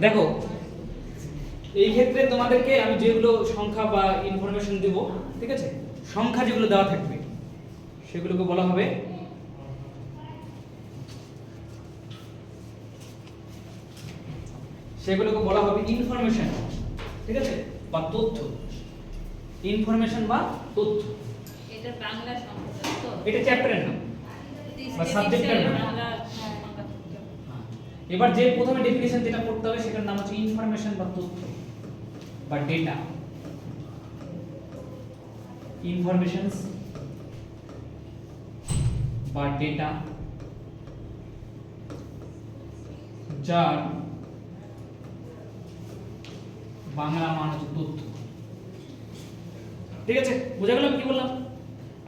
দেখো এই ক্ষেত্রে তোমাদেরকে আমি যেগুলো সংখ্যা বা ইনফরমেশন দেব, ঠিক আছে, সংখ্যা যেগুলো দেওয়া থাকবে সেগুলোকে বলা হবে ইনফরমেশন, ঠিক আছে, বা তথ্য। ইনফরমেশন বা তথ্য, এটা বাংলা সংখ্যা তো এটা চ্যাপ্টারের নাম বা সাবজেক্টের নাম। বাংলা সংখ্যা তথ্য। এবার যে প্রথমে ডেফিনিশন যেটা করতে হবে সেটার নাম হচ্ছে ইনফরমেশন বা তথ্য বা ডেটা। ইনফরমেশনস বা ডেটা যার বাংলা মান হচ্ছে তথ্য। ঠিক আছে, বুঝা গেল আমি কি বললাম?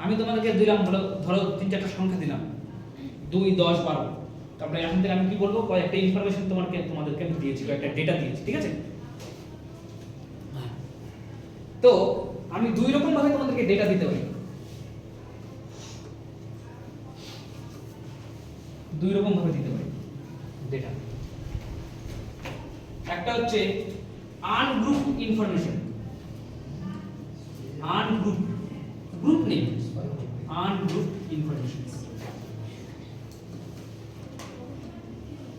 আমি তোমাদেরকে দিলাম, ধরো 3-4টা সংখ্যা দিলাম, 2, 10, 12। তারপরে এখন থেকে আমি কি বলবো, কয়েকটা ইনফরমেশন তোমাদেরকে আমি দিয়েছি, কয়েকটা ডেটা দিয়েছি, ঠিক আছে? তো আমি দুই রকম ভাবে তোমাদেরকে ডেটা দিতে পারি, দুই রকম ভাবে দিতে পারি ডেটা। একটা হচ্ছে আনগ্রুপ ইনফরমেশন, আনগ্রুপ, গ্রুপ নেই, আনগ্রুপ ইনফরমেশন।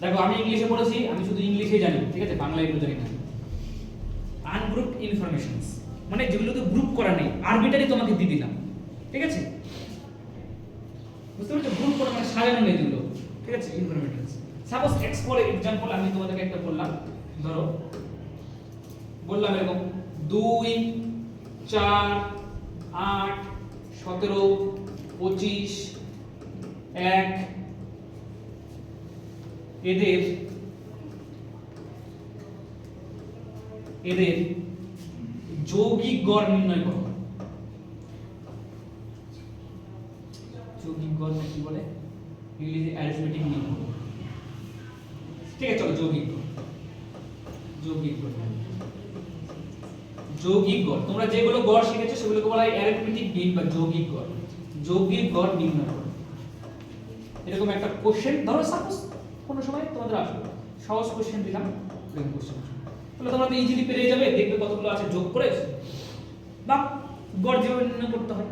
দেখো আমি ইংলিশে পড়েছি, আমি শুধু ইংলিশে জানি, ঠিক আছে, বাংলা এগুলো জানি না। আনগ্রুপ ইনফরমেশনস মানে যেগুলোকে গ্রুপ করা নেই, আরবিটারি তোমাকে দিয়ে দিলাম, ঠিক আছে? বুঝতে পারছো? গ্রুপ করা মানে সাজানো নেই যেগুলো, ঠিক আছে, ইনফরমেশনস। সাপোজ ফর এক্সাম্পল আমি তোমাদেরকে একটা বললাম, ধরো বললাম এরকম 2, 4, 8, 17, 25, 1 এদের যৌগিক গড় নির্ণয় করো। যৌগিক গড় কি বলে? ইংরেজি অ্যারিথমেটিক মিন। ঠিক আছে, চলো যৌগিক গড়। যৌগিক গড়, যৌগিক গড় তোমরা যেগুলো গড় শিখেছো সেগুলোকে বলা হয় অ্যারিথমেটিক মিন বা যৌগিক গড়। যৌগিক গড় নির্ণয় করো। এরকম একটা কোশ্চেন ধরো, সাপোজ কোনো সময় তোমাদের আসবে সহজ কোশ্চেন দিলাম, এরকম কোশ্চেন তাহলে তোমরা তো ইজিলি পেরে যাবে, দেখবে কতগুলো আছে যোগ করে বা গড় যেভাবে নির্ণয় করতে হয়।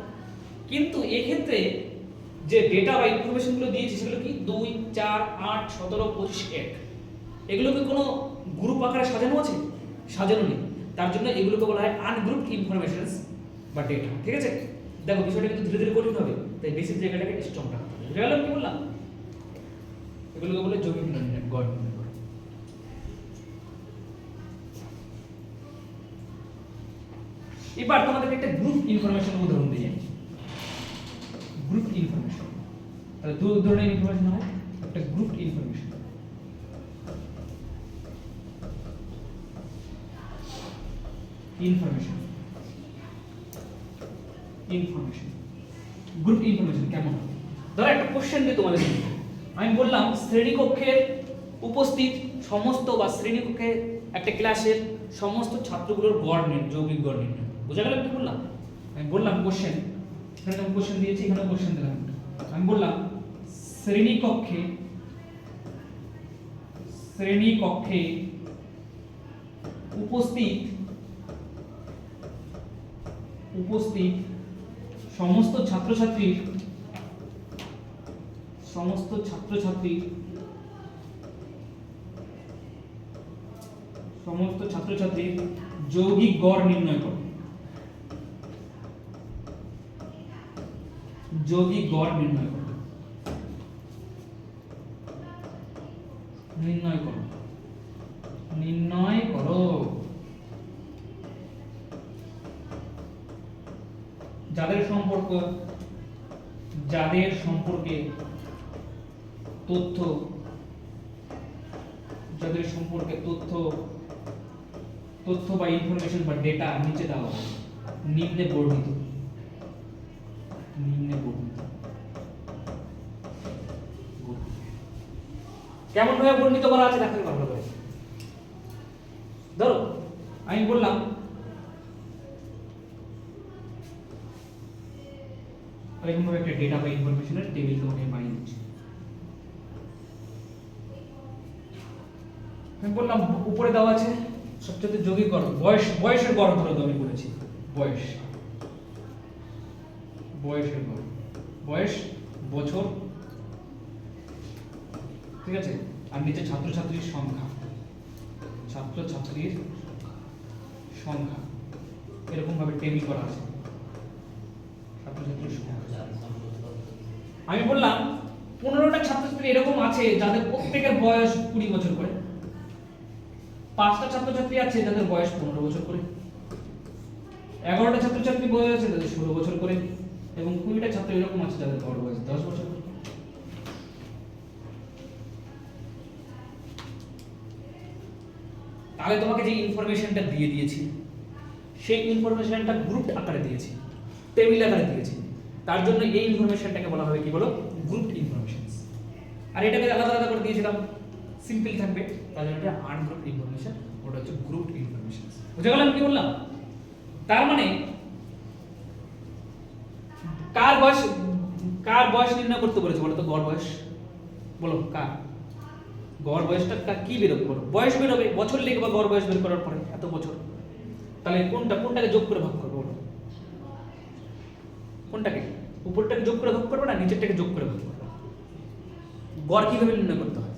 কিন্তু এক্ষেত্রে যে ডেটা বা ইনফরমেশনগুলো দিয়েছি সেগুলো কি 2, 4, 8, 17, 25, 1 এগুলোকে কোনো গ্রুপ আকারে সাজানো আছে? সাজানো নেই। তার জন্য এগুলোকে বলা হয় আনগ্রুপড ইনফরমেশনস বা ডেটা। ঠিক আছে, দেখো বিষয়টা কিন্তু ধীরে ধীরে কঠিন হবে, তাই বেসিক জায়গাটাকে স্ট্রং রাখতে হবে। বুঝা গেল কি বললাম? এগুলোকে বলে যৌগিক গড় নির্ণয় করো। এবার তোমাদেরকে একটা গ্রুপ ইনফরমেশন উদাহরণ দিই। গ্রুপ ইনফরমেশন, তাহলে দুই ধরনের ইনফরমেশন হয়, একটা group information, information group information কেমন হবে? ধরো একটা কোশ্চেন দিয়ে তোমাদের আমি বললাম শ্রেণীকক্ষের উপস্থিত সমস্ত বা শ্রেণীকক্ষে একটা ক্লাসের সমস্ত ছাত্রগুলোর গড় নির্ণয়, যৌগিক গড় নির্ণয়। বুঝা গেল কি বললাম? আমি বললাম কোশ্চেন, এখানে আমি কোশ্চেন দিয়েছি, এখানে কোশ্চেন দিলাম। আমি বললাম শ্রেণীকক্ষে উপস্থিত সমস্ত ছাত্রছাত্রীর যৌগিক গড় নির্ণয় করো। যৌগিক গড় নির্ণয় করো। যাদের সম্পর্কে তথ্য বা ইনফরমেশন বা ডেটা নিচে দেওয়া হবে, নিম্নে বর্ণিত। কেমন ভাবে বর্ণিত করা আছে দেখো ভালো করে। ধরো আমি বললাম এরকম ভাবে একটা ডেটা বা ইনফরমেশনের টেবিল তোমাকে বানিয়ে দিচ্ছি। আমি বললাম উপরে দেওয়া আছে সবচেয়ে যৌগিক গড়, বয়সের গড় ধরে আমি বলেছি, বয়সের গড়, বয়স বছর, ঠিক আছে। আর নিচে ছাত্রছাত্রীর সংখ্যা, ছাত্রছাত্রীর সংখ্যা এরকম ভাবে টেবিল করা আছে ছাত্রছাত্রীর সংখ্যা। আমি বললাম 15টা ছাত্রছাত্রী এরকম আছে যাদের প্রত্যেকের বয়স 20 বছর করে, 5টা ছাত্রছাত্রী আছে যাদের বয়স 15 বছর করে, 11টা ছাত্রছাত্রী বয়স আছে যাদের 16 বছর করে, এবং 20টা ছাত্র এরকম আছে যাদের বড় বয়স 10 বছর করে। তাহলে তোমাকে যে ইনফরমেশনটা দিয়ে দিয়েছি সেই ইনফরমেশনটা গ্রুপ আকারে দিয়েছি, টেবিল আকারে দিয়েছি, তার জন্য এই ইনফরমেশনটাকে বলা হবে কি বলো, গ্রুপ ইনফরমেশনস। আর এটাকে আলাদা আলাদা করে দিয়েছিলাম, সিম্পল থাকবে, তার জন্য এটা আনগ্রুপ ইনফরমেশন, ওটা হচ্ছে গ্রুপ ইনফরমেশনস। বুঝা গেল আমি কি বললাম? তার মানে কার বয়স নির্ণয় করতে বলেছে বলো তো? গড় বয়স বলো, কার গড় বয়সটা কি বেরোবে বলো? বয়স বেরোবে, বছর লিখবা গড় বয়স বের করার পরে, এত বছর। তাহলে কোনটাকে যোগ করে ভাগ করবো বলো? কোনটাকে? উপরটাকে যোগ করে ভাগ করবে না নিচেরটাকে যোগ করে ভাগ করবে? গড় কিভাবে নির্ণয় করতে হয়?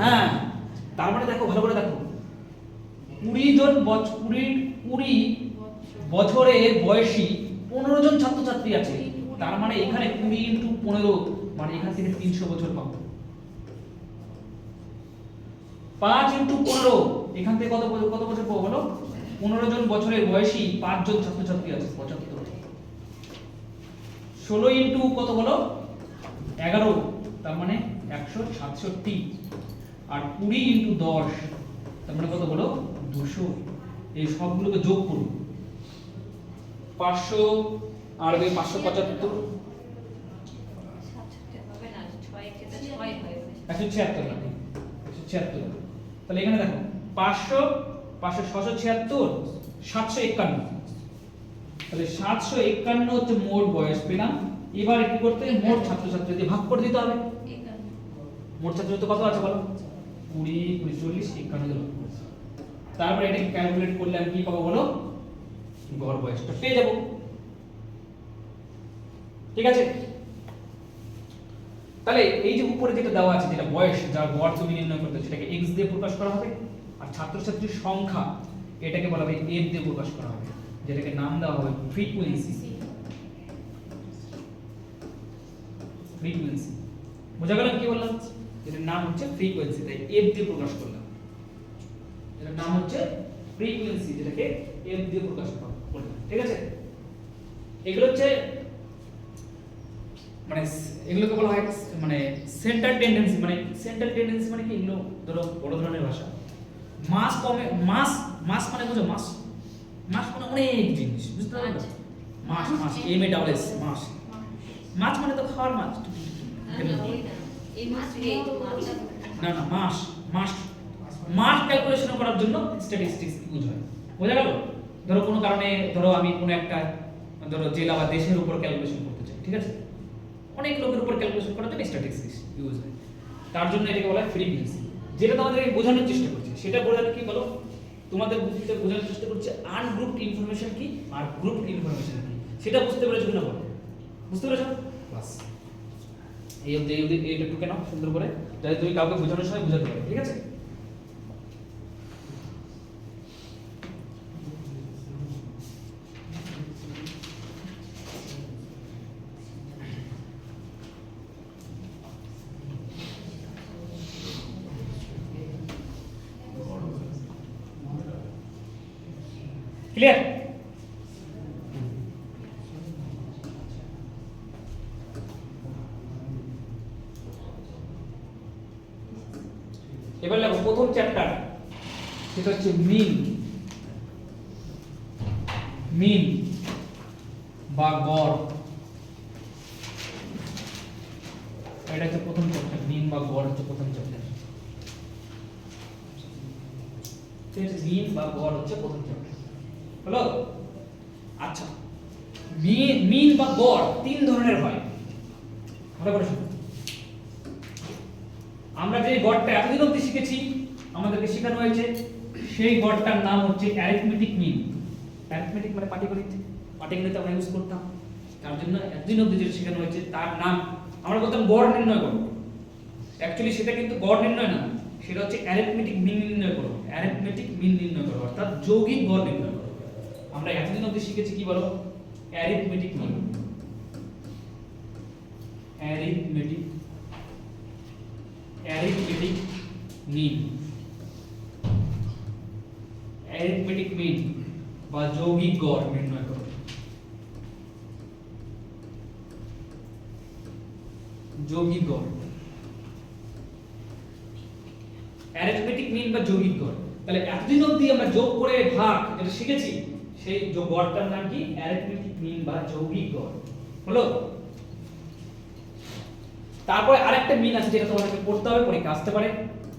হ্যাঁ, তার মানে দেখো ভালো করে দেখো, 20 বছরে বয়সী 15 জন ছাত্রছাত্রী আছে, তার মানে এখানে 20 × 15 মানে এখান থেকে 300 বছর পাবো। 5 × 15 এখান থেকে কত বছর পাবো বলো? 15 জন বছরের বয়সী 5 জন ছাত্রছাত্রী আছে, 75। 16 ইনটু কত বলো? 11, তার মানে 167। আর 20 ইনটু 10 তার মানে কত বলো? 200। এই সবগুলোকে যোগ করুন, 500 আর 575, 176। তাহলে এখানে দেখো 500 676 751, তাহলে 751 হচ্ছে মোট বয়স পেলাম। এবার কি করতে হবে? মোট ছাত্রছাত্রী দিয়ে ভাগ করে দিতে হবে। মোট ছাত্রছাত্রী কত আছে বলো? 20 40 51 জন। তারপর এটাকে ক্যালকুলেট করলে আমি কি পাবো বলো? গড় বয়সটা পেয়ে যাব। ঠিক আছে, তাহলে এই যে উপরে যেটা দেওয়া আছে, যেটা বয়স, যার গড় তুমি নির্ণয় করতে, সেটাকে x দিয়ে প্রকাশ করা হবে। আর ছাত্রছাত্রীর সংখ্যা এটাকে বলা হবে f দিয়ে প্রকাশ করা হবে, যেটাকে নাম দেওয়া হবে ফ্রিকোয়েন্সি। বুঝা গেল কি বললাম? এটার নাম হচ্ছে ফ্রিকোয়েন্সি, তাই f দিয়ে প্রকাশ করলাম। এটার নাম হচ্ছে ফ্রিকোয়েন্সি, যেটাকে f দিয়ে প্রকাশ করলাম। ঠিক আছে, এগুলো হচ্ছে মানে এগুলোকে বলা হয় মানে সেন্টার টেন্ডেন্সি। মানে কি? এগুলো ধরো বড় ধরনের ভাষা। মাস মানে বুঝো? মাস মানে অনেক জিনিস, বুঝতে পারছো? মাস MASS মাছ মানে তো খাওয়ার মাছ না, মাস ক্যালকুলেশন করার জন্য স্ট্যাটিস্টিক্স ইউজ হয়। বোঝা গেল? ধরো কোনো কারণে আমি কোনো একটা জেলা বা দেশের উপর ক্যালকুলেশন করতে চাই, ঠিক আছে? অনেক লোকের উপর ক্যালকুলেশন করার জন্য স্ট্যাটিস্টিক্স ইউজ হয়, তার জন্য এটাকে বলা হয় ফ্রিকোয়েন্সি। যেটা তোমাদেরকে বোঝানোর চেষ্টা করছি, সেটা বোঝানো কি বলো? তোমাদের বুদ্ধিতে বোঝানোর চেষ্টা করছে আনগ্রুপড ইনফরমেশন কি আর গ্রুপড ইনফরমেশন কি, সেটা বুঝতে পেরেছো কিনা বলো? বুঝতে পেরেছো? বাস, এই এইটুকু কেন সুন্দর করে, যাতে তুমি কাউকে বোঝানোর সময় বোঝাতে পারো। ঠিক আছে, ক্লিয়ার? এবার দেখো প্রথম চ্যাপ্টার, সেটা হচ্ছে মিন বা গড়। এটা হচ্ছে প্রথম চ্যাপ্টার, মিন বা গড় হচ্ছে প্রথম চ্যাপ্টার। মিন বা গড় হচ্ছে প্রথম চ্যাপ্টার, হলো? আচ্ছা, মিন বা গড় তিন ধরনের হয়, ভালো করে শুনুন। আমরা যে গড়টা এতদিন অবধি শিখেছি, আমাদেরকে শেখানো হয়েছে, সেই গড়টার নাম হচ্ছে অ্যারিথমেটিক মিন। অ্যারিথমেটিক মানে পাটিগণিত, পাটিগণিত আমরা ইউজ করতাম, তার জন্য এতদিন অবধি যেটা শেখানো হয়েছে তার নাম আমরা বলতাম গড় নির্ণয় করো। অ্যাকচুয়ালি সেটা কিন্তু গড় নির্ণয় না, সেটা হচ্ছে অ্যারিথমেটিক মিন নির্ণয় করো। অ্যারিথমেটিক মিন নির্ণয় করো অর্থাৎ যৌগিক গড় নির্ণয় করো। আমরা এতদিন অবধি শিখেছি কি বলো? Arithmetic mean. Arithmetic mean, arithmetic mean বা যৌগিক গড় নির্ণয় করো। যৌগিক গড়, অ্যারিথমেটিক মিন বা যৌগিক গড়। তাহলে এতদিন অবধি আমরা যোগ করে ভাগ যেটা শিখেছি, সেই যোগ গড়টার নাম কি? অ্যারিথমেটিক মিন বা যৌগিক গড়। হলো? তারপরে আরেকটা মিন আছে যেটা তোমাদেরকে পড়তে হবে, পরীক্ষা আসতে পারে,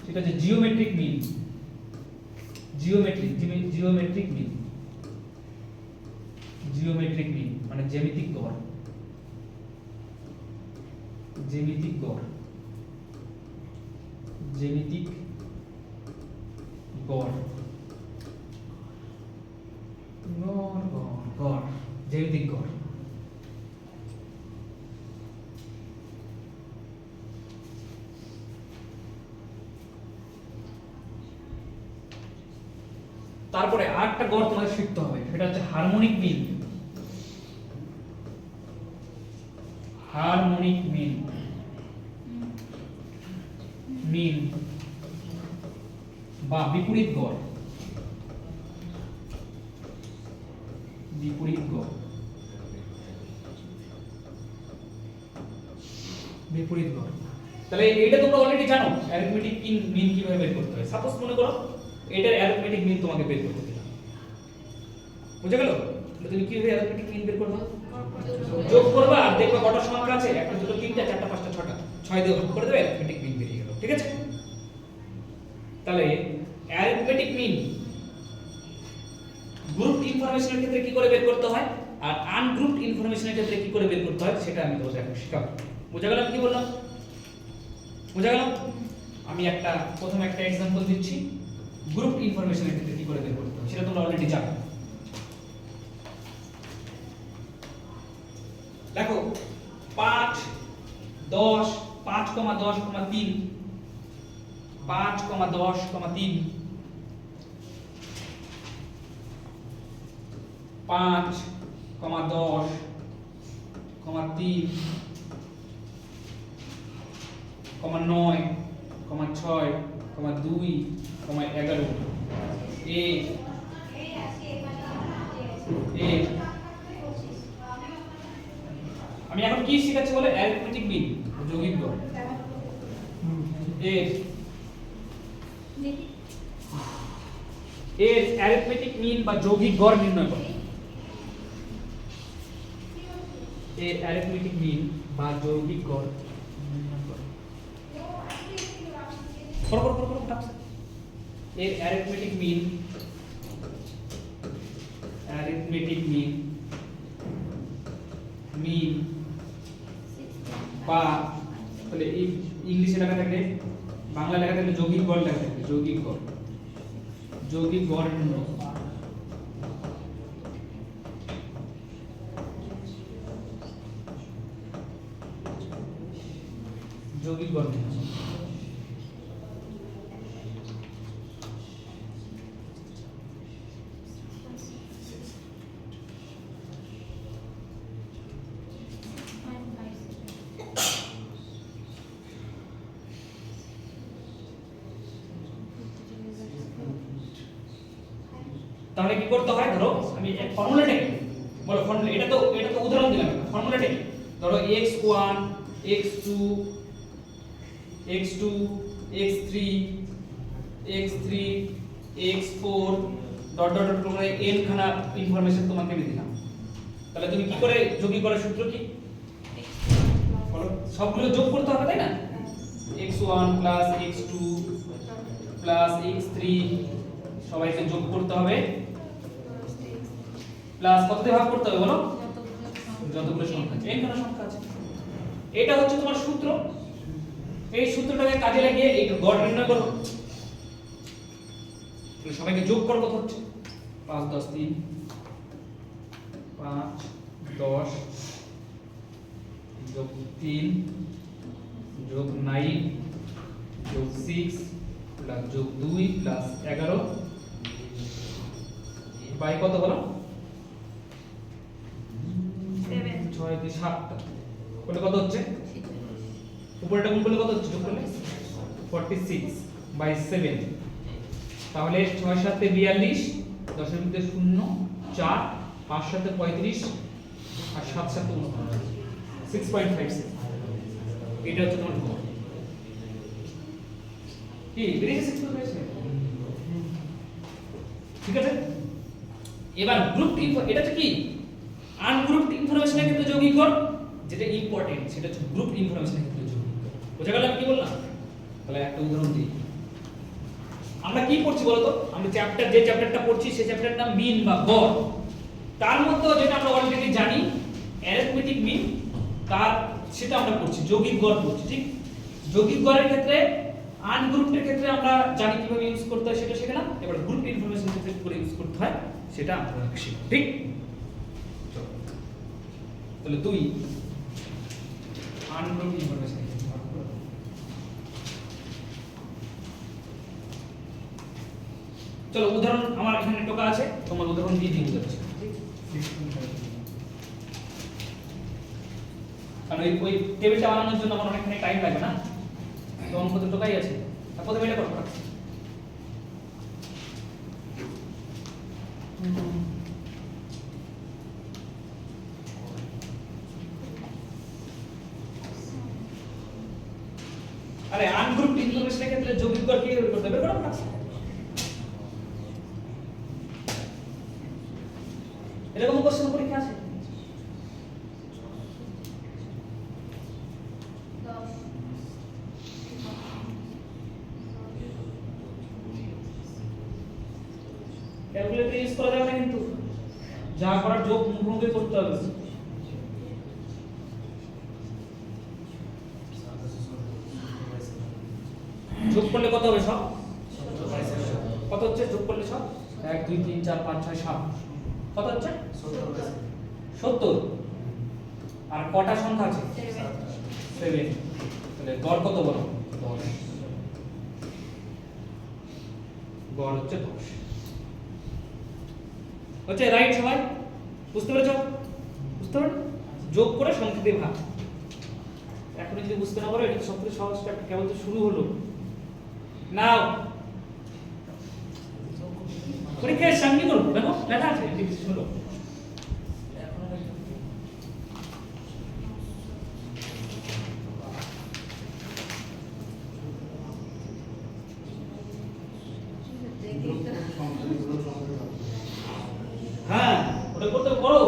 সেটা হচ্ছে geometric mean. Geometric mean, geometric mean মানে জ্যামিতিক গড়। জ্যামিতিক গড়, জ্যামিতিক গড়, জ্যামিতিক গড়। তারপরে আরেকটা গড় তোমাদের শিখতে হবে, সেটা হচ্ছে হারমোনিক মিন। হারমোনিক মিন, মিন বা বিপরীত গড়। বিপরীত গড়, বিপরীত গড়। তাহলে এটা তোমরা অলরেডি জানো অ্যারিথমেটিক মিন কিভাবে বের করতে হয়। সাপোজ মনে করো এটার অ্যারিথমেটিক মিন তোমাকে বের করতে দিলাম, বুঝে গেল? তাহলে তুমি কিভাবে অ্যারিথমেটিক মিন বের করবে? যোগ করবা আর দেখবা কত সংখ্যা আছে, একটা দুটো তিনটা চারটা পাঁচটা ছটা, 6 দিয়ে ভাগ করে দেবে, অ্যারিথমেটিক মিন বেরিয়ে গেল। ঠিক আছে? তাহলে অ্যারিথমেটিক মিন গ্রুপ ইনফরমেশনের ক্ষেত্রে কি করে বের করতে হয় আর আনগ্রুপড ইনফরমেশনের ক্ষেত্রে কি করে বের করতে হয় সেটা আমি তোমাদের এখন শেখাবো। বুঝা গেল আমি কি বললাম? বুঝা গেল? আমি প্রথমে একটা एग्जांपल দিচ্ছি, গ্রুপ ইনফরমেশনের ক্ষেত্রে কি করে বের করতে হয় সেটা তোমরা অলরেডি জানো। দেখো 5 10 5,10,3 5,10,3 5,10,3 9,6,2,11 আমি এখন কি শিখাচ্ছি বলে? অ্যারিথমেটিক মিন, যৌগিক গড়। এর অ্যারিথমেটিক মিন বা যৌগিক গড় নির্ণয় করো। এর অ্যারিথমেটিক মিন বা যৌগিক গড় নির্ণয় করো। এর অ্যারিথমেটিক মিন বা তাহলে ইংলিশে লেখা থাকলে, বাংলা লেখা থাকলে যৌগিক গড় লেখা থাকবে, যৌগিক গড় নির্ণয়। যৌগিক গড় নির্ণয়। তাহলে কি করতে হয়? ধরো আমি এক ফর্মুলাটা কি বলো, ফর্মুলা এটা তো উদাহরণ দিলাম, ফর্মুলাটা কি? ধরো x1 x2 x2 x3 x3 x4 dot dot dot করে n খানা ইনফরমেশন তোমাকে আমি দিলাম। তাহলে তুমি কি করে যৌগিক গড়ের সূত্র কি বলো? সবগুলো যোগ করতে হবে, তাই না? x1 plus x2 plus x3 সবাইকে যোগ করতে হবে, প্লাস কত দিয়ে ভাগ করতে হবে বলো? যতগুলো সংখ্যা আছে, n খানা সংখ্যা আছে। এটা হচ্ছে তোমার সূত্র। এই সূত্রটাকে কাজে লাগিয়ে এই গড় নির্ণয় করো। তাহলে সবাইকে যোগ করো, কত হচ্ছে 5 10 3 5 10 যোগ 3 যোগ 9 যোগ 6 প্লাস যোগ 2 প্লাস 11 বাই কত বলো 7 6 2 7 বলে কত হচ্ছে, উপরেটা গুণ করলে কত হচ্ছে, যোগ করলে 46 বাই 7। তাহলে 6 7 42, 10 এর মধ্যে 0 4, 5 7 35 আর 7 7 49, 6.56। এটা হচ্ছে তোমার গড়। কি বেরিয়েছে 6.56? ঠিক আছে। এবার গ্রুপ এটা হচ্ছে কি আনগ্রুপড ইনফরমেশনের ক্ষেত্রে যৌগিক গড়, যেটা ইম্পর্টেন্ট সেটা হচ্ছে গ্রুপ ইনফরমেশনের ক্ষেত্রে যৌগিক গড়। বোঝা গেল আমি কি বললাম? তাহলে একটা উদাহরণ দিই। আমরা কি পড়ছি বলতো, আমরা যে চ্যাপ্টারটা পড়ছি সেই চ্যাপ্টারের নাম মিন বা গড়। তার মধ্যে যেটা আমরা অলরেডি জানি অ্যারিথমেটিক মিন, তার সেটা আমরা পড়ছি, যৌগিক গড় পড়ছি। ঠিক, যৌগিক গড়ের ক্ষেত্রে আনগ্রুপের ক্ষেত্রে আমরা জানি কিভাবে ইউজ করতে হয় সেটা শিখলাম। এবার গ্রুপ ইনফরমেশন ক্ষেত্রে করে ইউজ করতে হয় সেটা আমরা শিখব। ঠিক, তাহলে 2 আনগ্রুপ ইনফরমেশন। চলো উদাহরণ আমার এখানে টোকা আছে, তোমার উদাহরণ দিয়ে দিই বুঝাচ্ছি। কারণ ওই টেবিলটা বানানোর জন্য আমার অনেকখানি টাইম লাগবে না, তো অঙ্ক তো টোকাই আছে। আর প্রথমে এটা করো। আরে আনগ্রুপড ইনফরমেশনের ক্ষেত্রে যৌগিক গড় কিভাবে করতে হবে বের করো না। এরকম কোশ্চেন পরীক্ষা আছে। ক্যালকুলেটর ইউজ করা যাবে না, কিন্তু যা করার যোগ মুখে করতে হবে। যোগ করলে কত হবে সব? কত হচ্ছে যোগ করলে সব? 1 2 3 4 5 6 7 কত হচ্ছে? 70। আর কটা সংখ্যা আছে? 7। তাহলে গড় কত বলো? 10। গড় হচ্ছে 10। হচ্ছে রাইট সবাই? বুঝতে পেরেছো? বুঝতে পারো? যোগ করে সংখ্যা দিয়ে ভাগ। এখন যদি বুঝতে না পারো, এটা সবথেকে সহজ স্টেপ, কেবল তো শুরু হলো। নাও পরীক্ষার সামনে করবো, দেখো লেখা আছে শুনো। হ্যাঁ ওটা করতে করো।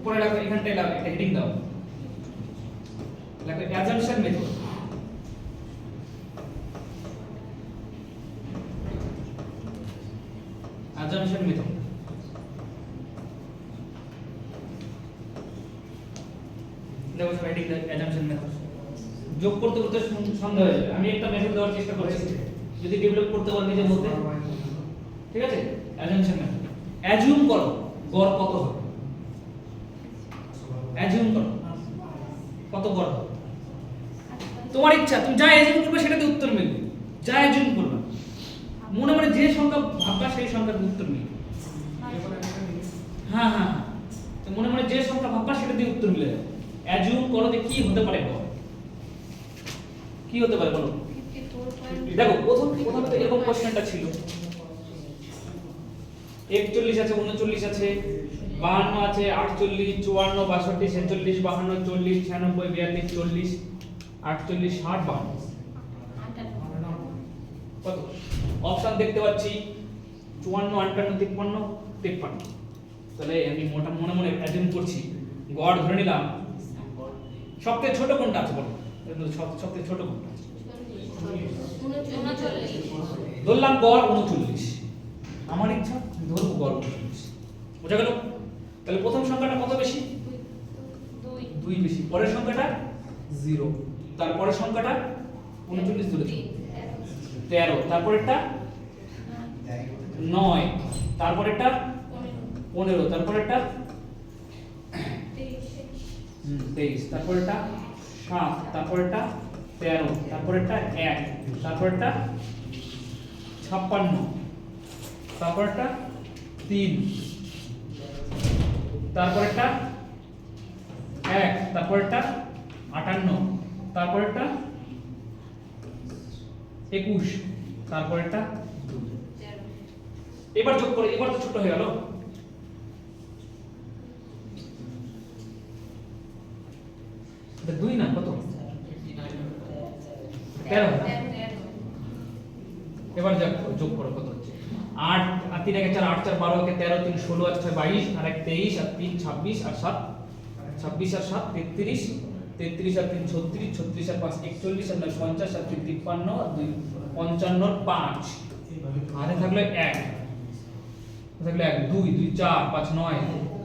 উপরে লেখো, এখানটায় লেখো, একটা হেডিং দাও, লেখো অ্যাজাম্পশন মেথড। অ্যাজাম্পশন মেথড দেখো সব হেডিং দাও, অ্যাজাম্পশন মেথড। যোগ করতে করতে সন্দেহ হয়ে যাবে। আমি একটা মেথড দেওয়ার চেষ্টা করছি, যদি ডেভেলপ করতে পারো নিজের মধ্যে, ঠিক আছে? Assumption method. অ্যাজিউম করো গড় কত হবে, অ্যাজিউম করো কত গড় হবে, তোমার ইচ্ছা, তুমি যা অ্যাজিউম করবে সেটাতে উত্তর মিলবে, যা অ্যাজিউম করবে মনে মনে যে সংখ্যা ভাববা সেই সংখ্যার উত্তর মিলবে। হ্যাঁ হ্যাঁ, তো মনে মনে যে সংখ্যা ভাববা সেটা দিয়ে উত্তর মিলে যাবে। অ্যাজিউম করো যে কি হতে পারে গড়, কি হতে পারে বলো। দেখো প্রথমে তো এরকম কোশ্চেনটা ছিল, 41 আছে, 39 আছে, 52 আছে, 48, 54, 62, 46, 52, 40, 96, 42, 40, 48, 60, 52 কত অপশন দেখতে পাচ্ছি? 54, 58, 53, 53। তাহলে আমি মনে মনে অ্যাজিউম করছি গড় ধরে নিলাম। সবথেকে ছোট কোনটা আছে বলো, সবথেকে ছোট কোনটা আছে? ধরলাম গড় 39, আমার ইচ্ছা ধরবো গড় 39, বুঝা গেল? তাহলে প্রথম সংখ্যাটা কত বেশি? 2 বেশি। পরের সংখ্যাটা 0, তারপরের সংখ্যাটা 39 ধরেছি 13, তারপরেরটা 9, তারপরেরটা 15, তারপরেরটা 23, তারপরেরটা 7, তারপরেরটা 13, তারপরেরটা 1, তারপরেরটা 56, তারপরেরটা 3, তারপরেরটা 1, তারপরেরটা 58, তারপরেরটা 21, তারপরেরটা 2। এবার যোগ করে, এবার তো ছোট হয়ে গেল। এটা 2 না কত? 13। এবার যোগ করো কত হচ্ছে? 8 আর 3 একে 4, 8 4 12 একে 13, 3 16 আর 6 22 আর 1 23 আর 3 26 আর 7 26 আর 7 33, 33 আর 3 36, 36 আর 5 41 আর 9 50 আর 3 53 আর 2 55 আর 5 আরে থাকলো 1, থাকলো 1 2 2 4 5 9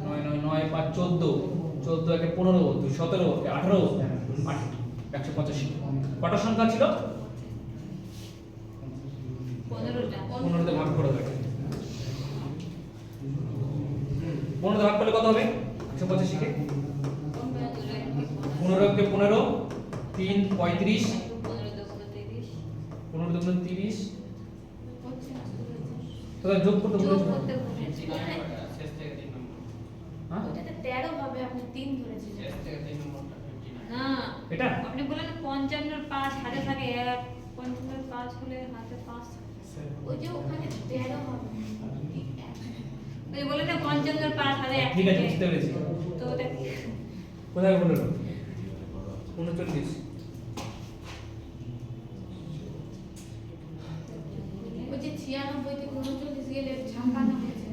9 9 9 5 14 14 একে 15 2 17 18 185। কত সংখ্যা ছিল? 15 তে ভাগ করে দেবে। 15 তে ভাগ করলে কত হবে? 185 কে 15 কে 15 3 35 15 তে 30। তো যোগ করতে বলেছো শেষ থেকে 3 নম্বর। হ্যাঁ ওটাতে 13 হবে, আপনি 3 ধরেছেন। শেষ থেকে 3 নম্বরটা 59। না এটা আপনি বললেন 55 এর 5 হাতে থাকে 1, 55 এর 5 হলে হাতে 5 ওই যে ওখানে 13 হবে। ওই বলে না 55 এর 5 হাতে 1 ঠিক আছে, বুঝতে পেরেছি। তো ওটা কোথায় বললো? 39। ওই যে 96 থেকে 39 গেলে 56 হয়েছে।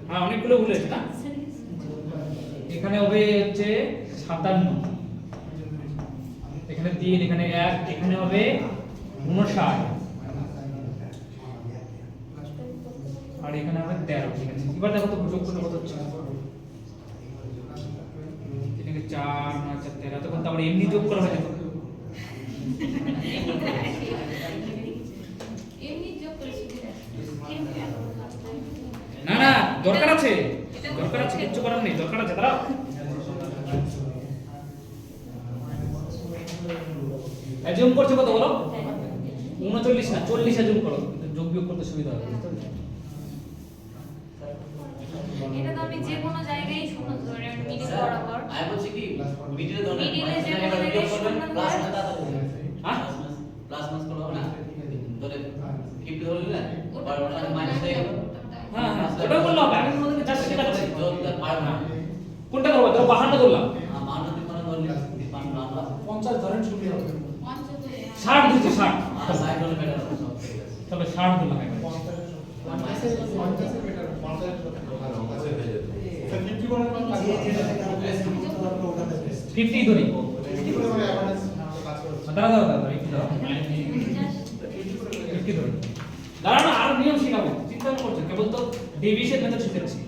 হ্যাঁ অনেকগুলো ভুল হয়েছে না? এখানে হবে হচ্ছে 57, এখানে 3, এখানে 1, এখানে হবে 59 আর এখানে হবে 13। ঠিক আছে, এবার দেখো তো যোগ করলে কত হচ্ছে? এখানে 4 9 4 13, তখন তো আবার এমনি যোগ করা হয়ে যেত। এমনি যোগ করে সুবিধা। না না, দরকার আছে, দরকার আছে, কিচ্ছু করার নেই, দরকার আছে। দাঁড়াও, অ্যাজিউম করছো কত বলো? 39 না 40 অ্যাজিউম করো, যোগ বিয়োগ করতে সুবিধা হবে। বুঝতে পেরেছো? এটা তো আমি যে কোনো জায়গায় শূন্য ধরে মিডিল বরাবর আমি বলছি কি মিডিলে ধরে মিডিলে যে কোনো জায়গায় শূন্য প্লাস ধরে না তাতে হ্যাঁ? প্লাস মাস করব না ধরে 50 ধরে নিলেন আর ওটা মাইনাস হয়ে গেল। হ্যাঁ হ্যাঁ, ওটাও বললো হবে। আমি তোমাদেরকে জাস্ট শেখাচ্ছি। যোগটা পারবো না কোনটা করবো? ধরো 52 ধরলাম, মানতে কোনো ধরলে 50 ধরেন সুবিধা হবে। 60 দিচ্ছি 60, আর সাইড হলে বেটার হবে সব ঠিক আছে। তবে 60 ধরলাম একবার। 50 বেটার 50 50 ধরি দাঁড়া একটু দাঁড়াও 50 ধরি দাঁড়ানো আর নিয়ম শেখাবো চিন্তা করছো কেবল তো ডিভিশন মেথড শিখেছি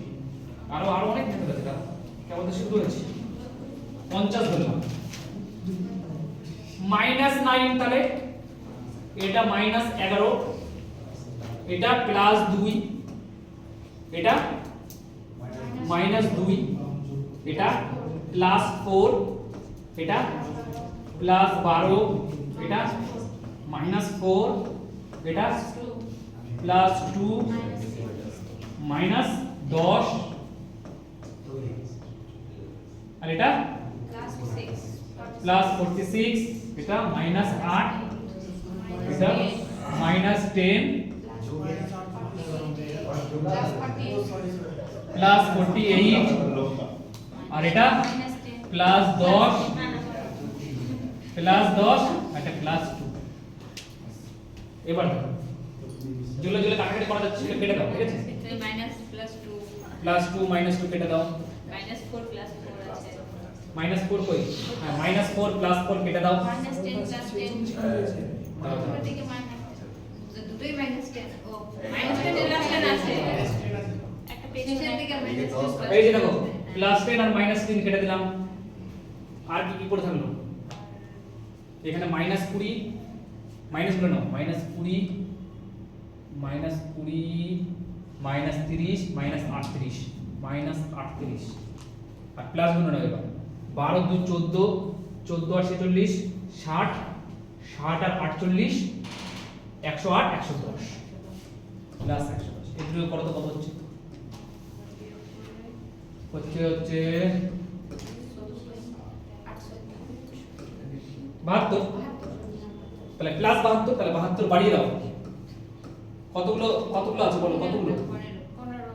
আরো অনেক মেথড আছে দাঁড়াও কেবল তো শুরু হয়েছে 50 ধরলাম -9 তাহলে এটা -11 এটা +2 এটা -2 এটা +4 এটা +12 এটা -4 এটা +2 -10 আর এটা +46 এটা -8 এটা -10 +48 আর এটা +10 +10 এটা +2 এবার দেখো যেগুলো যেগুলো কাটাকাটি করা যাচ্ছে সেটা কেটে দাও ঠিক আছে +2 -2 কেটে দাও -4 +4 আছে -4 কই হ্যাঁ -4 +4 কেটে দাও -10 +10 ওর দিকে দুটোই -10 ও -10 এর রাশন আছে একটা পেজের দিকে -10 এই যে দেখো +10 আর -3 কেটে দিলাম আর কি কি করে থাকলো এখানে -20 মাইনাস করে নাও -20 -30 -38 -38 আর প্লাস গুণ নাও এবার 12 2 14 14 আর 46 60 60 আর 48 108 110 প্লাস 110 এগুলো করো তো কত হচ্ছে হচ্ছে 72 তাহলে প্লাস 72 তাহলে 72 বাড়িয়ে দাও কতগুলো আছে বলো কতগুলো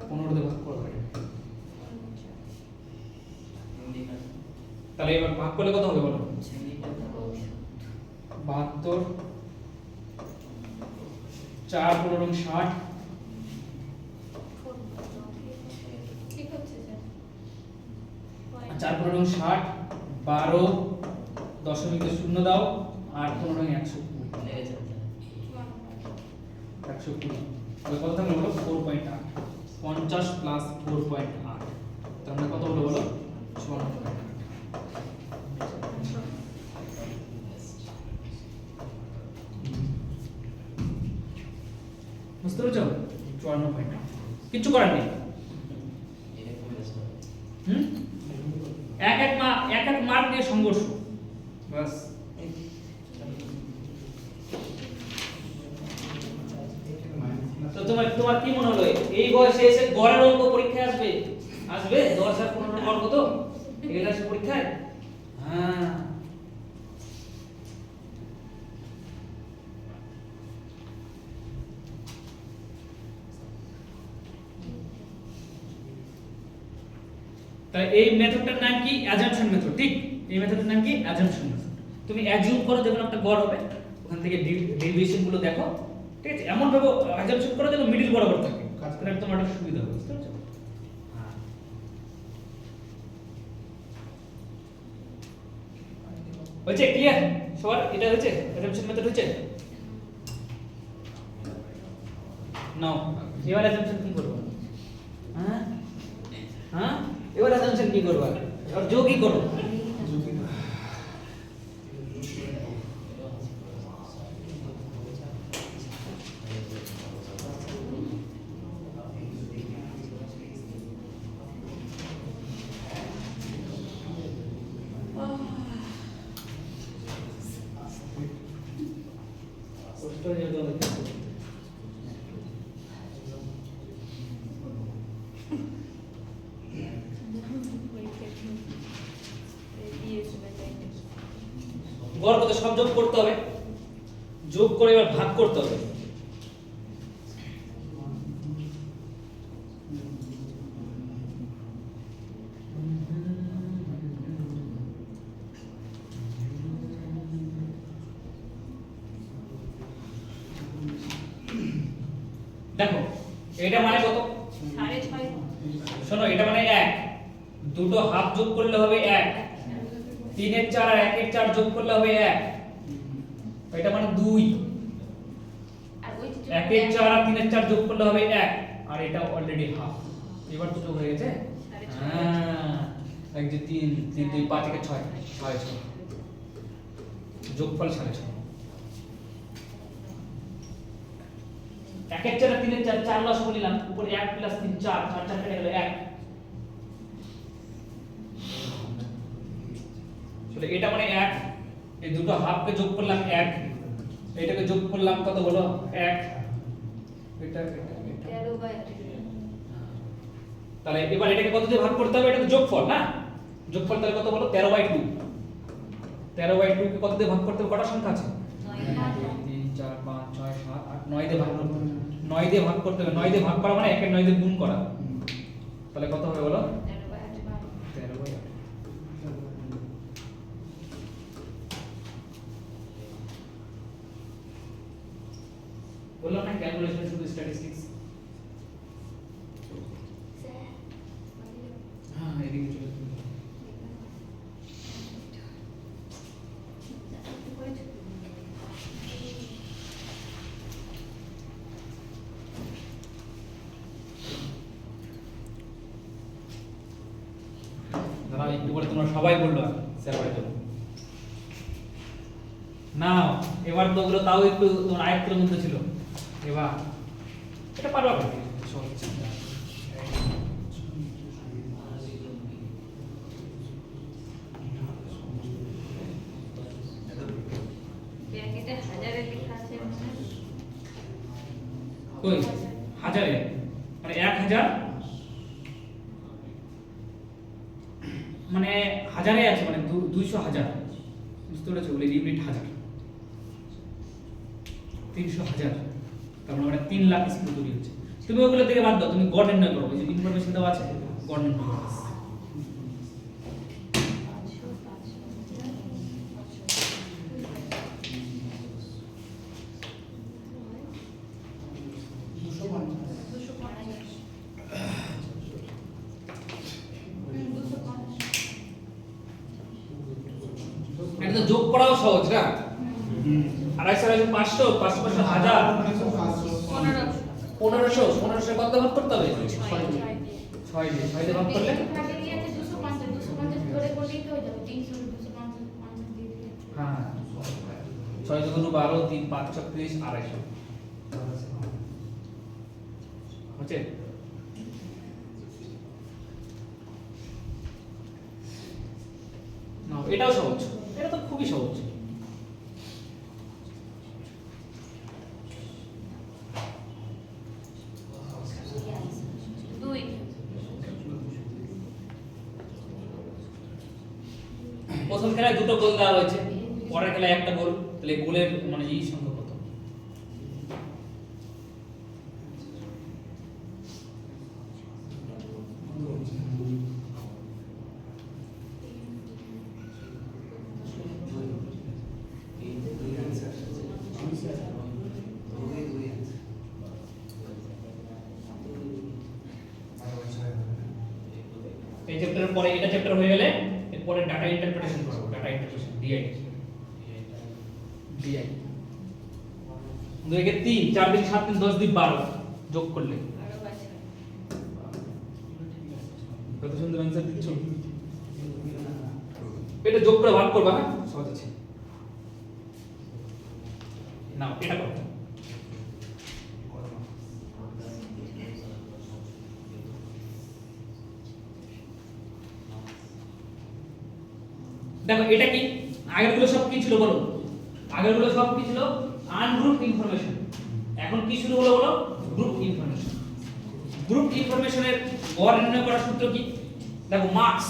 15 দিয়ে ভাগ করো তাহলে এবার ভাগ করলে কত হবে বলো 72 4 15 60 ঠিক হচ্ছে স্যার 4 15 60 12 দশমিকে 0 দাও আর 15 120 120 তাহলে কত থাকলো বলো 4.8 50 প্লাস 4.8 তাহলে কত হলো বলো 54.8 বুঝতে পেরেছো 54.8 কিছু করার নেই এক এক মার্ক নিয়ে সংঘর্ষ বাস তো তোমার কি মনে হলো এই বয়সে এসে গড়ের অঙ্ক পরীক্ষায় আসবে 10 আর 15 অঙ্ক তো এগুলো আসে পরীক্ষায় হ্যাঁ তাই এই মেথডটার নাম কি অ্যাজাম্পশন মেথড ঠিক এই মেথডের নাম কি অ্যাজাম্পশন মেথড তুমি অ্যাজিউম করো যে কোনো একটা গড় হবে ওখান থেকে ডেরিভেশন গুলো দেখো ঠিক আছে এমন ভাবে অ্যাজাম্পশন করো যেন মিডল বরাবর থাকে তাহলে তোমার একটা সুবিধা হবে বুঝতে পারছো হ্যাঁ হচ্ছে ক্লিয়ার সবার এটা হচ্ছে অ্যাজাম্পশন মেথড হচ্ছে নাও এবার অ্যাজাম্পশন কি করব হ্যাঁ হ্যাঁ এবার অ্যাজাম্পশন কি করব আর যোগ কি করব গড় কত সব যোগ করতে হবে যোগ করে এবার ভাগ করতে হবে দেখো এটা মানে কত 6.5 শোনো এটা মানে 1 দুটো হাফ যোগ করলে হবে 1, 3 এর 4 আর 1 এর 4 যোগ করলে হবে 1, এটা মানে 2, আর ওই 1 এর 4 আর 3 এর 4 যোগ করলে হবে 1, আর এটা অলরেডি হাফ। এবার দুটো হয়ে গেছে। হ্যাঁ, 1 2 3 3 2 5 1 6 6 6, যোগফল 6.5। 1 এর 4 আর 3 এর 4 4 লস করে নিলাম, উপরে 1 প্লাস 3 4 4 4 কেটে গেল 1। তাহলে এটা মানে 1, এই দুটো হাফকে যোগ করলাম 1, এটাকে যোগ করলাম কত হলো 1, এটা 13/8 তাহলে এবার এটাকে কত দিয়ে ভাগ করতে হবে? এটা তো যোগফল না, যোগফল তাহলে কত হলো 13/2। 13/2 কে কত দিয়ে ভাগ করতে হবে? কটা সংখ্যা আছে? 3 4 5 6 7 8 9 দিয়ে ভাগ করতে হবে। 9 দিয়ে ভাগ করতে হবে। 9 দিয়ে ভাগ করা মানে 1 এর 9 দিয়ে গুণ করা। তাহলে কত হবে বলো? 13/8। বললাম না ক্যালকুলেশন শুধু স্ট্যাটিস্টিক্স। হ্যাঁ, এদিকে চলে আসুন। দাঁড়াও একটু করে তোমরা সবাই বললো স্যার বাড়ি যাবো না। এবার তো ওগুলো তাও একটু তোমার আয়ত্তের মধ্যে ছিল। এবার এটা পারবা কি? সহজ। ব্র্যাকেটে হাজারে লেখা আছে কই হাজারে মানে 1000 মানে হাজারে আছে মানে 200 হাজার, বুঝতে পেরেছো? বলে ইউনিট হাজার, 300 হাজার, তার মানে 3 লাখ স্কুল তৈরি হচ্ছে। তুমি ওগুলো থেকে বাদ দাও, তুমি গড় নির্ণয় করো। ওই যে ইনফরমেশন দেওয়া আছে, গড় নির্ণয় করো। এটা তো যোগ করাও সহজ না। 250 500 500 1000 1500 কত ভাগ করতে হবে? 6 দিয়ে ভাগ করলে হ্যাঁ 6 দুগুণ 12 3 5 36 250 হচ্ছে। না এটাও সহজ, এটা তো খুবই সহজ। প্রথম খেলায় দুটো গোল দেওয়া হয়েছে, পরের খেলায় একটা গোল। তাহলে গোলের মানে এই সংখ্যা কত? এই চ্যাপ্টারের পরে এটা চ্যাপ্টার হয়ে গেলে এরপরে ডাটা ইন্টারপ্রিটেশন করব। ডাটা ইন্টারপ্রিটেশন ডিআই 2 কে 3 4 2 7 3 10 2 12 যোগ করলে কত সুন্দর आंसर দিচ্ছ। এটা যোগ করে ভাগ করবা। হ্যাঁ সহজ আছে। নাও এটা করো। দেখো এটা কি? আগেরগুলো সব কি ছিল বলো? আগেরগুলো সব কি ছিল? Ungroup information. এখন কি শুরু হলো বলো? Group information. গ্রুপ ইনফরমেশনের গড় নির্ণয় করার সূত্র কি? দেখো মার্কস,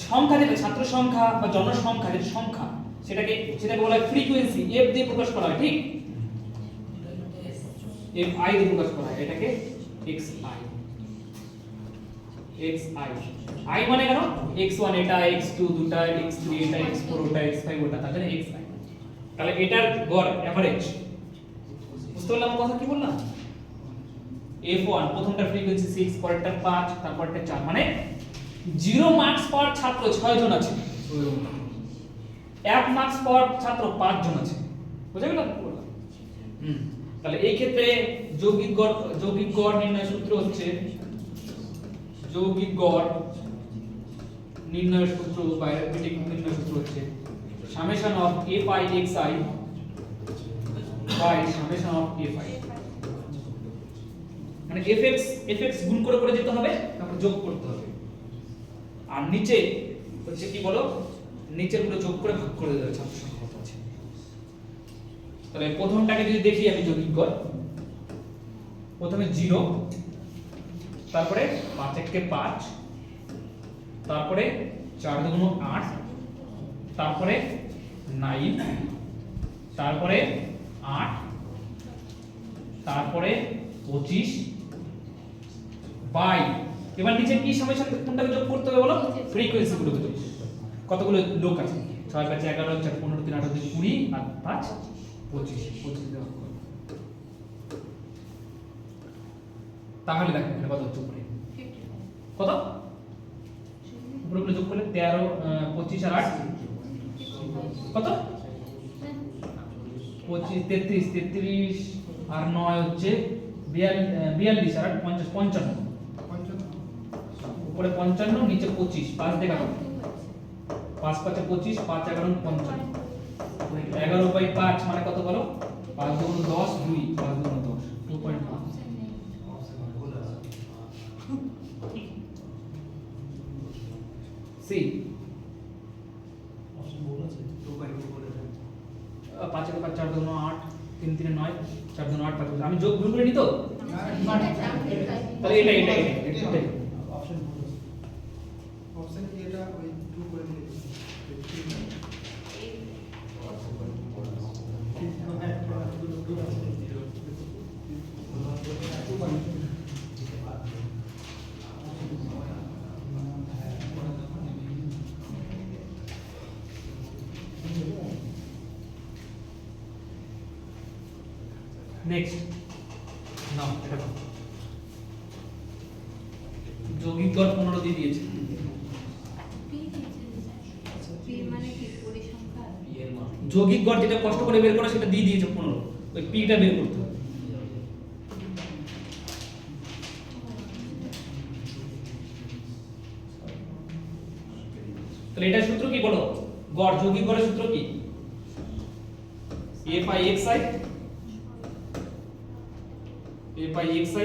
সংখ্যা যেটা ছাত্র সংখ্যা বা জনসংখ্যা যেটা সংখ্যা সেটাকে বলা হয় ফ্রিকোয়েন্সি, এফ দিয়ে প্রকাশ করা হয়, ঠিক? এফ আই দিয়ে প্রকাশ করা হয়, এটাকে x I. X I I মানে কেন? x1 এটা, x2 দুটা, x3 এটা, x4 ওটা, x5 ওটা, তার জন্য xi। তাহলে এটার গড় এভারেজ। বুঝতে পারলাম কথা কি বললাম? f1 প্রথমটা ফ্রিকোয়েন্সি 6, পরেরটা 5, তারপরটা 4, মানে 0 মার্কস পাওয়ার ছাত্র 6 জন আছে, 1 মার্কস পাওয়ার ছাত্র 5 জন আছে। বুঝা গেল? তাহলে এই ক্ষেত্রে যৌগিক গড় নির্ণয় সূত্র হচ্ছে যৌগিক গড় নির্ণয় সূত্র বা অ্যারিথমেটিক নির্ণয় সূত্র হচ্ছে summation of fi xi by summation of fi, মানে fx গুণ করে করে যেতে হবে, তারপর যোগ করতে হবে, আর নিচে হচ্ছে কি বলো, নিচের গুলো যোগ করে ভাগ করে দেবে ছাত্র সংখ্যা কত আছে। তাহলে প্রথমটাকে যদি দেখি আমি যৌগিক গড়, প্রথমে 0, তারপরে 5 × 5, তারপরে 4 × 8, তারপরে 9, তারপরে 8, তারপরে 25 বাই, এবার নিচে কি সামেশন কোনটাকে যোগ করতে হবে বলো, ফ্রিকোয়েন্সি গুলো যোগ, কতগুলো লোক আছে, 6 5 11 4 15 3 18 20 আর 5 25 দেওয়া হবে। তাহলে দেখো এখানে কত যোগ করে, কত উপরে যোগ করলে 13 25 আর 8 কত 25 33 33 আর 9 হচ্ছে 42 আর 8 50 55, উপরে 55 নিচে 25, 5 দেখা 5 5 25 5 11 55, 11/5 মানে কত বলো, 5 × 10 2, 5 × 10 2.5। সি অপশন ভুল আছে 2.2 বলে দেন, 5 × 5 4 × 8 3 3 9 4 × 8 5, আমি যোগ গুণ করে নি তো, তাহলে এটা অপশন ভুল আছে, অপশন এটা ওই 2 করে দিলে নেক্সট নাও এটা যৌগিক গড় 15 দিয়ে দিয়েছে, যৌগিক গড় যেটা কষ্ট করে বের করা সেটা দিয়ে দিয়েছে 15, ওই পিটা বের করতে হবে। তাহলে এটা সূত্র কি বলো, গড় যৌগিক গড়ের সূত্র কি, fi xi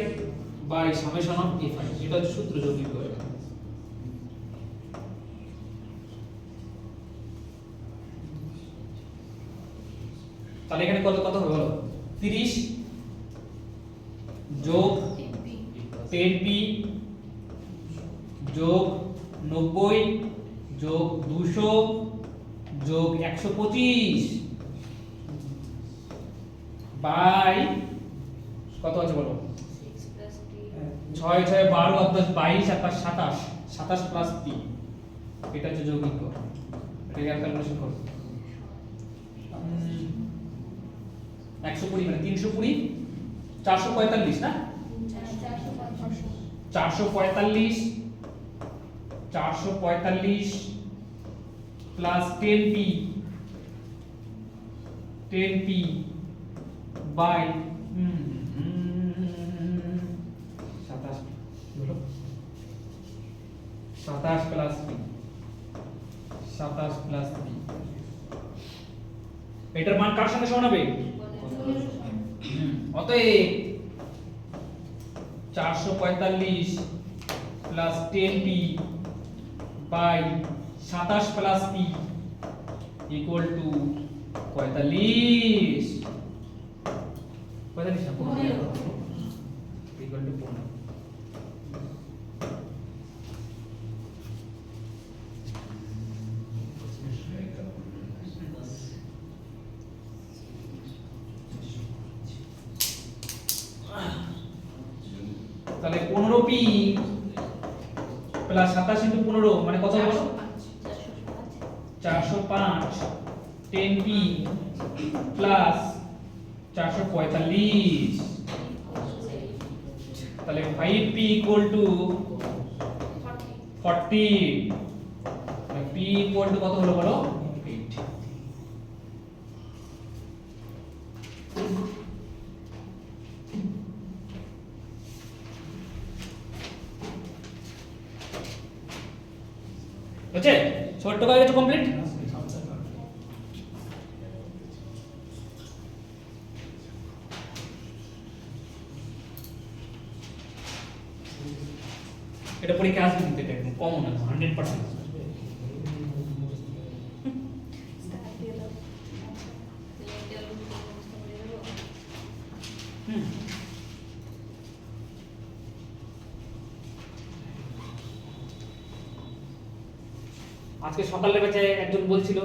by summation of fi, এটা হচ্ছে সূত্র যৌগিক গড়ের। তাহলে এখানে কত কত হবে বলো, 30 যোগ 10p যোগ 90 যোগ 200 যোগ 125 বাই কত আছে বলো, 6 6 12 আর 10 22 আর 5 27, 27 প্লাস p, এটা হচ্ছে যৌগিক গড়। এটা ক্যালকুলেশন করো, 120 মানে 320 445 না, 445 প্লাস 10p বাই 27 বলো 27 প্লাস p, 27 প্লাস p, এটার মান কার সঙ্গে সমান হবে, অতএব 445 plus 10p by 27 plus p equal to 45, 45 না 15 ইকুয়াল টু 15। তাহলে 15p প্লাস 27 × 15 মানে কত হলো, 405 10p প্লাস 445, তাহলে 5p equal to 40 p equal two কত হলো বলো 8 বুঝছে ছোট্ট কাজ একটু কমপ্লিট এটা পরীক্ষা আসবে কিন্তু এটা একদম কমন আছে 100% হুম আজকে সকালের ব্যাচে একজন বলছিল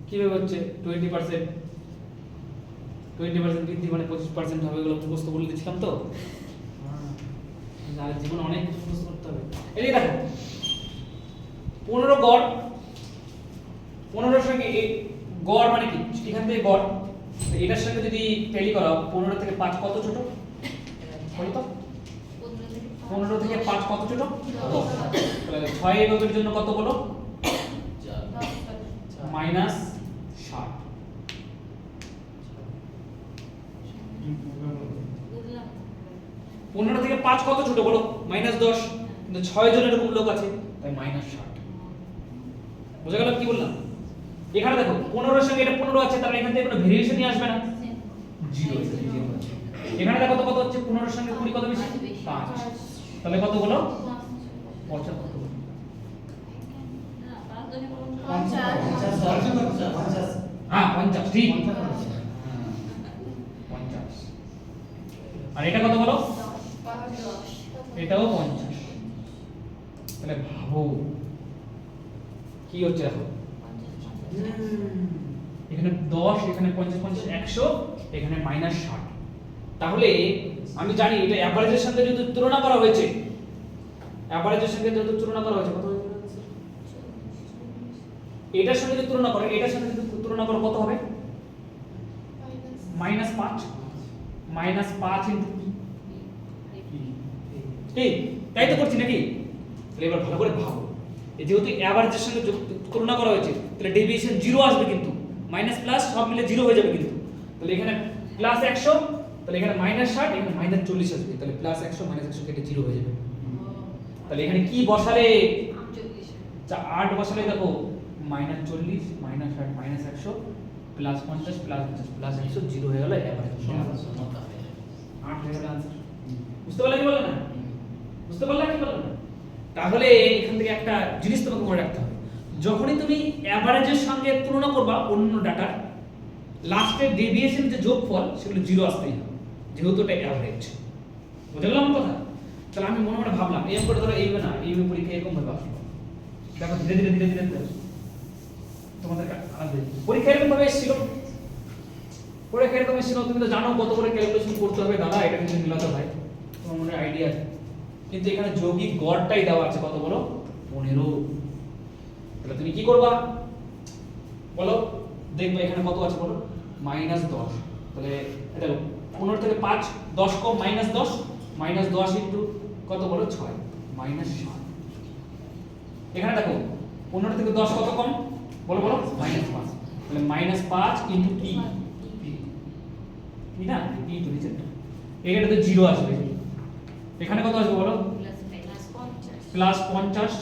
কিভাবে হচ্ছে 20% বৃদ্ধি মানে 25% হবে এগুলো মুখস্থ বলে দিয়েছিলাম তো আর জীবনে অনেক কিছু মুখস্থ করতে হবে এই যে দেখো 15 গড় 15 সঙ্গে এই গড় মানে কি এখান থেকে গড় তো এটার সঙ্গে যদি ট্যালি করা 15 থেকে 5 কত ছোট বলো তো 15 থেকে 5 কত ছোট 10 তাহলে 6 এককের জন্য কত বলো মাইনাস 60 15 থেকে 5 কত ছোট বলো মাইনাস 10 কিন্তু 6 জন এরকম লোক আছে তাই মাইনাস 60 বুঝা গেল কি বললাম এখানে দেখো 15 এর সঙ্গে এটা 15 আছে তাহলে এখান থেকে কোনো ভেরিয়েশনই আসবে না 0 আছে এখানে দেখো তো কত হচ্ছে 15 এর সঙ্গে 20 কত বেশি 5 তাহলে কত বলো 50 কত হ্যাঁ 50 ঠিক 50 আর এটা কত বলো এটাও 50 তাহলে ভাবো কি হচ্ছে দেখো এখানে 10 এখানে 50 50 100 এখানে মাইনাস 60 তাহলে আমি জানি এটা এভারেজের সঙ্গে যদি তুলনা করা হয়েছে এভারেজের সঙ্গে যদি তুলনা করা হয়েছে কত হবে এটার সঙ্গে যদি তুলনা করো এটার সঙ্গে যদি তুলনা করো কত হবে -5 -5 ইনটু ঠিক তাই তো করছি নাকি তাহলে এবার ভালো করে ভাবো এই যেহেতু এভারেজের সঙ্গে তুলনা করা হয়েছে তাহলে ডেভিয়েশন 0 আসবে কিন্তু মাইনাস প্লাস সব মিলে 0 হয়ে যাবে কিন্তু তাহলে এখানে প্লাস 100 তাহলে এখানে -60 এখানে -40 আসবে তাহলে প্লাস 100 -100 কেটে 0 হয়ে যাবে তাহলে এখানে কি বসালে 8 বসালে দেখো -40 -60 -100 প্লাস 50 প্লাস 50 প্লাস 100 0 হয়ে গেল এভারেজ 8 হয়ে গেল आंसर বুঝতে পারলে কি বললে না বুঝতে পারলে কি বললে না তাহলে এখান থেকে একটা জিনিস তোমাকে মনে রাখতে হবে যখনই তুমি এভারেজের সঙ্গে তুলনা করবা অন্য ডাটার লাস্টের ডেভিয়েশন যে যোগফল সেগুলো 0 আসতেই হবে যেহেতু এটা এভারেজ বুঝে গেল আমার কথা তাহলে আমি মনে মনে ভাবলাম এই অঙ্কটা ধরো এইভাবে না এইভাবে পরীক্ষা এরকম ভাবে আসবে দেখো ধীরে ধীরে তোমাদের পরীক্ষা এরকম ভাবে এসেছিল পরীক্ষা এরকম এসেছিল তুমি তো জানো কত করে ক্যালকুলেশন করতে হবে দাদা এটা কিন্তু মিলাতে হয় তোমার মনে আইডিয়া আছে কিন্তু এখানে যৌগিক গড়টাই দেওয়া আছে কত বলো 15 তাহলে তুমি কি করবা বলো দেখবে এখানে কত আছে বলো -10 তাহলে এটা 15 থেকে 5 10 কম -10 -10 ইনটু কত বলো 6 -7 এখানে দেখো 15 থেকে 10 কত কম বলো বলো -5 তাহলে -5 ইনটু p না p টু নিচেটা এখানে তো 0 আসবে এখানে কত আসবে বলো প্লাস 50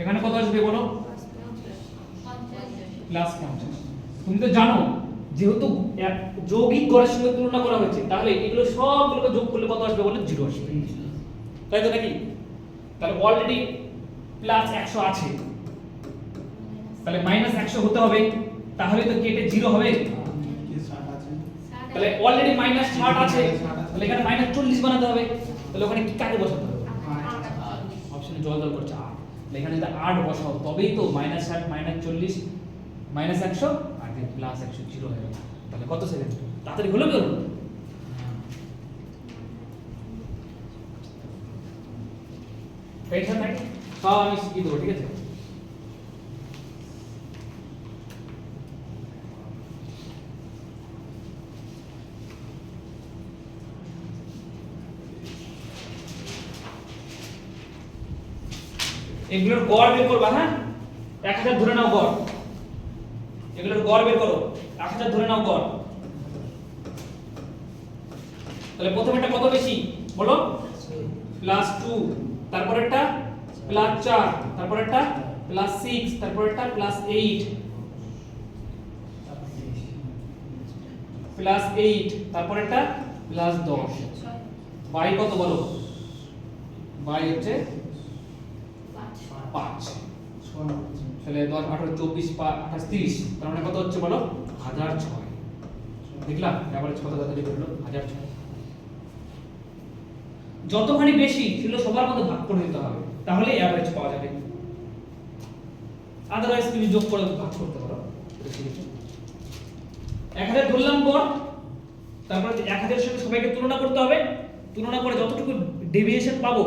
এখানে কত আসবে বলো প্লাস 50 তুমি তো জানো যেহেতু যৌগিক গড়ের সঙ্গে তুলনা করা হয়েছে তাহলে এগুলো সবগুলোকে যোগ করলে কত আসবে বলো 0 আসবে তাই তো নাকি তাহলে অলরেডি প্লাস 100 আছে তাহলে মাইনাস 100 হতে হবে তাহলে তো কেটে 0 হবে তাহলে অলরেডি মাইনাস 60 আছে তাহলে এখানে মাইনাস 40 বানাতে হবে তাহলে ওখানে কি কাকে বসাতে হবে অপশনে জল করছে 8 তাহলে এখানে যদি 8 বসাও তবেই তো -60 -40 -100 আর প্লাস 100 0 হয়ে যাবে তাহলে কত সেকেন্ড তাড়াতাড়ি হলো কি হলো টেনশন নাই সব আমি শিখিয়ে দেবো ঠিক আছে এগুলোর গড় বের করবা, হ্যাঁ 1000 ধরে নাও গড়, এগুলোর গড় বের করো, 1000 ধরে নাও গড়। তাহলে প্রথমেরটা কত বেশি বলো, +2, তারপরেরটা +4, তারপরেরটা +6, তারপরেরটা +8, +8, তারপরেরটা +10। বাই কত বলো, বাই হচ্ছে 5। তাহলে 10 18 24 28 30, তার মানে কত হচ্ছে বলো 1006। দেখলাম এভারেজ কত তাড়াতাড়ি বেরোলো 1006। যতখানি বেশি ছিল সবার মধ্যে ভাগ করে দিতে হবে, তাহলে এভারেজ পাওয়া যাবে। আদারওয়াইজ তুমি যোগ করে ভাগ করতে পারো। 1000 ধরলাম গড়, তারপরে 1000 এর সঙ্গে সবাইকে তুলনা করতে হবে, তুলনা করে যতটুকু ডেভিয়েশন পাবো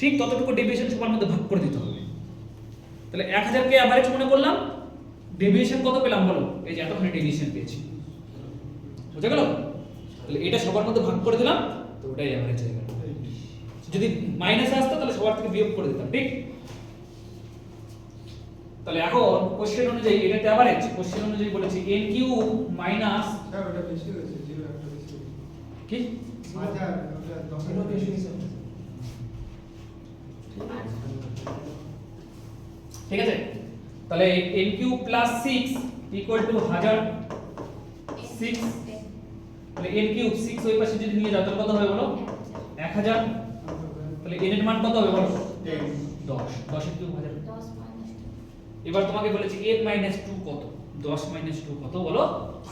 ঠিক ততটুকু ডেভিয়েশন সবার মধ্যে ভাগ করে দিতে হবে। তাহলে 1000 কে এভারেজ মনে করলাম, ডেভিয়েশন কত পেলাম বলো, এই যে এতখানি ডেভিয়েশন পেয়েছি, বুঝা গেল? তাহলে এটা সবার মধ্যে ভাগ করে দিলাম, তো ওটাই এভারেজ হয়ে গেল। যদি মাইনাস আসতো তাহলে সবার থেকে বিয়োগ করে দিতাম, ঠিক? তাহলে এখন কোশ্চেন অনুযায়ী এটাতে এভারেজ, কোশ্চেন অনুযায়ী বলেছি n কিউ মাইনাস স্যার ওটা বেশি হয়েছে, 0 একটা বেশি হয়েছে। কি 1000 ওটা 10 বেশি হয়েছে। ঠিক আছে? তাহলে n q plus 6 equal to 1000, 6 তাহলে n কিউব 6 ওই পাশে যদি নিয়ে যাও তাহলে কত হবে বলো 1000। তাহলে n এর মান কত হবে বলো 10, 10 এর কিউব 1000। এবার তোমাকে বলেছি n মাইনাস 2 কত, 10 মাইনাস 2 কত বলো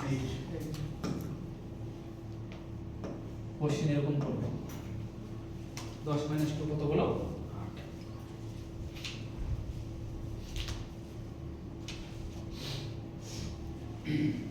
8। কোশ্চেন এরকম করবে, 10 মাইনাস 2 কত বলো 8।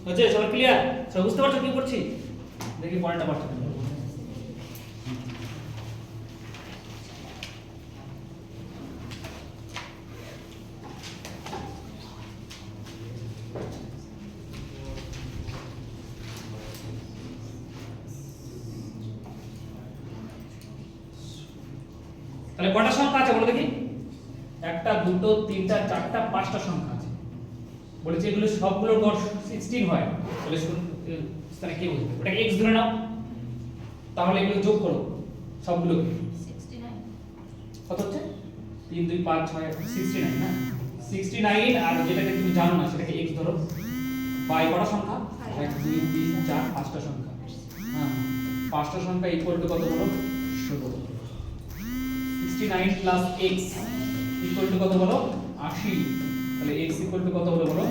হচ্ছে সবাই ক্লিয়ার? সবাই বুঝতে পারছো কি করছি? দেখি পয়েন্টটা পারছো কিনা। তাহলে কয়টা সংখ্যা আছে বলো দেখি? 1 2 3 4 5টা সংখ্যা আছে। বলেছি এগুলো সবগুলোর গড় 16 হয়, তাহলে স্থানে কি বলবে? ওটাকে x ধরে নাও, তাহলে এগুলো যোগ করো সবগুলোকে, 69 কত হচ্ছে 3 2 5 6 69 না? 69 আর যেটাকে তুমি জানো না সেটাকে x ধরো। বাই কটা সংখ্যা 1 2 3 4 5টা সংখ্যা, হ্যাঁ 5টা সংখ্যা ইকুয়াল টু কত বলো 16। 69 প্লাস x ইকুয়াল টু কত বলো 80। তাহলে x ইকুয়াল টু কত হলো বলো